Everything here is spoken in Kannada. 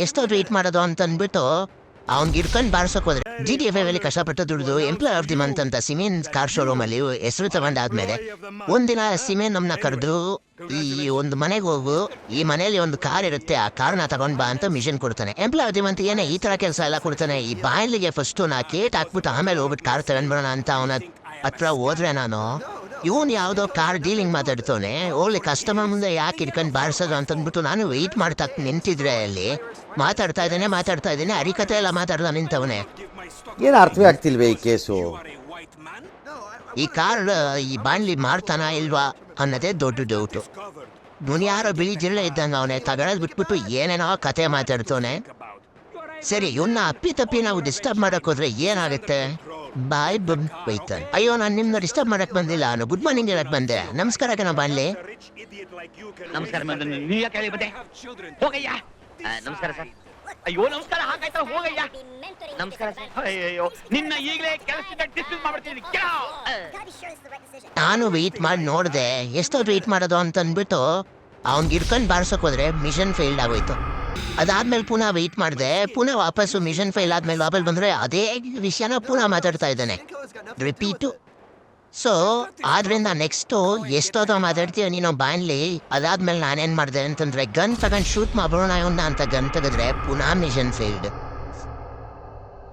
ಎಷ್ಟೊತ್ತು ವೇಟ್ ಮಾಡೋದು ಅಂತ ಅಂದ್ಬಿಟ್ಟು ಅವ್ನಿಗೆ ಇಟ್ಕೊಂಡು ಬಾರ್ಸೋಕೆ ಹೋದ್ರೆ GTA 5 ಕಷ್ಟಪಟ್ಟು ದುಡಿದು ಎಂಪ್ಲಾಯ್ ಆಫ್ ದಿ ಮಂತ್ ಅಂತ ಸಿಮೆನ್ ಕಾರ್ ಶೋರೂಮ್ ಅಲ್ಲಿ ಹೆಸರು ತಗೊಂಡಾದ್ಮೇಲೆ ಒಂದಿನ ಸಿಮೆನ್ ನಮ್ಮನ್ನ ಕರೆದು ಈ ಒಂದು ಮನೆಗೆ ಹೋಗು, ಈ ಮನೆಯಲ್ಲಿ ಒಂದು ಕಾರ್ ಇರುತ್ತೆ, ಆ ಕಾರ್ನ ತಗೊಂಡ್ ಬಾ ಅಂತ ಮಿಷನ್ ಕೊಡ್ತಾನೆ. ಎಂಪ್ಲಾಯ್ ಆಫ್ ದಿ ಮಂತ್ ಏನೇ ಈ ತರ ಕೆಲಸ ಎಲ್ಲ ಕೊಡ್ತಾನೆ. ಈ ಬಾಯಿಲಿಗೆ ಫಸ್ಟ್ ನಾ ಕೇಟ್ ಹಾಕ್ಬಿಟ್ಟು ಆಮೇಲೆ ಹೋಗ್ಬಿಟ್ಟು ಕಾರ್ ತಗೊಂಡ್ಬರೋಣ ಅಂತ ಅವನ ಹತ್ರ ಹೋದ್ರೆ ನಾನು ಇವನ್ ಯಾವ್ದೋ ಕಾರ್ ಡೀಲಿಂಗ್ ಮಾತಾಡ್ತವನೆ. ಒಳ್ಳೆ ಕಸ್ಟಮರ್ ಮುಂದೆ ಯಾಕೆ ಇಟ್ಕೊಂಡು ಬಾರಿಸೋದು ಅಂತ ಅಂದ್ಬಿಟ್ಟು ನಾನು ವೆಯ್ಟ್ ಮಾಡ್ತಾ ನಿಂತಿದ್ರೆ ಅಲ್ಲಿ ಮಾತಾಡ್ತಾ ಇದ್ದೇನೆ ಅರಿಕತೆ ಎಲ್ಲ ಮಾತಾಡ್ದ ನಿಂತವನೆ. ಏನು ಅರ್ಥವೇ ಆಗ್ತಿಲ್ವೇ ಈ ಕೇಸು? ಈ ಕಾರ್ ಈ ಬಾಣ್ಲಿ ಮಾಡ್ತಾನ ಇಲ್ವಾ ಅನ್ನೋದೇ ದೊಡ್ಡ ಡೌಟು. ಯಾರೋ ಬಿಳಿ ಜಿರಳೆ ಇದ್ದಂಗ ಅವನೇ ತಗೊಳದ್ ಬಿಟ್ಬಿಟ್ಟು ಏನೇನೋ ಕತೆ ಮಾತಾಡ್ತವನೆ. ಸರಿ ಇವನ್ನ ಅಪ್ಪಿ ನಾವು ಡಿಸ್ಟರ್ಬ್ ಮಾಡಕ್ ಹೋದ್ರೆ ಏನಾಗುತ್ತೆ? ಬಾಯ್ ಬೈತಾನೆ. ಅಯ್ಯೋ ನಾನು ನಿಮ್ನ ಡಿಸ್ಟರ್ಬ್ ಮಾಡಕ್ ಬಂದಿಲ್ಲ, ನಾನು ಗುಡ್ ಮಾರ್ನಿಂಗ್ ಹೇಳಕ್ ಬಂದೆ. ನಮಸ್ಕಾರ ಕಣ ಬಾಣ್ಲಿ. ನಮಸ್ಕಾರ ಹೋಗಯ್ಯ. ನಮಸ್ಕಾರ ಸರ್. ಅಯ್ಯೋ ನಮಸ್ಕಾರ ಹಾಗಾಯ್ತಾ, ಹೋಗಯ್ಯ. ನಮಸ್ಕಾರ ಸರ್. ಅಯ್ಯೋ ನಿನ್ನ ಈಗಲೇ ಕೆಲಸದಿಂದ ಡಿಸ್ಮಿಸ್ ಮಾಡ್ಬಿಡ್ತೀನಿ. ನಾನು ವೆಯ್ಟ್ ಮಾಡಿ ನೋಡಿದೆ ಎಷ್ಟೊತ್ತು ವೆಯ್ಟ್ ಮಾಡೋದು ಅಂತ ಅಂದ್ಬಿಟ್ಟು ಅವ್ನಿಗೆ ಇಟ್ಕೊಂಡು ಬಾರ್ಸೋಕೆ ಹೋದ್ರೆ ಮಿಷನ್ ಫೇಲ್ಡ್ ಆಗೋಯ್ತು. ಅದಾದ್ಮೇಲೆ ಪುನಃ ವೆಯ್ಟ್ ಮಾಡಿದೆ, ಪುನಃ ವಾಪಸ್ಸು ಮಿಷನ್ ಫೇಲ್ ಆದ್ಮೇಲೆ ವಾಪಸ್ ಬಂದರೆ ಅದೇ ವಿಷಯನ ಪುನಃ ಮಾತಾಡ್ತಾ ಇದ್ದಾನೆ, ರಿಪೀಟು. ಸೊ ಆದ್ರಿಂದ ನೆಕ್ಸ್ಟು ಎಷ್ಟೋದ ಮಾತಾಡ್ತೀಯ ನೀನು ಬಾಣ್ಲಿ. ಅದಾದ್ಮೇಲೆ ನಾನೇನು ಮಾಡಿದೆ ಅಂತಂದರೆ ಗನ್ ತಗೊಂಡು ಶೂಟ್ ಮಾಡೋಣ ಅಂತ ಗನ್ ತೆಗೆದ್ರೆ ಪುನಃ ಮಿಷನ್ ಫೇಲ್ಡ್.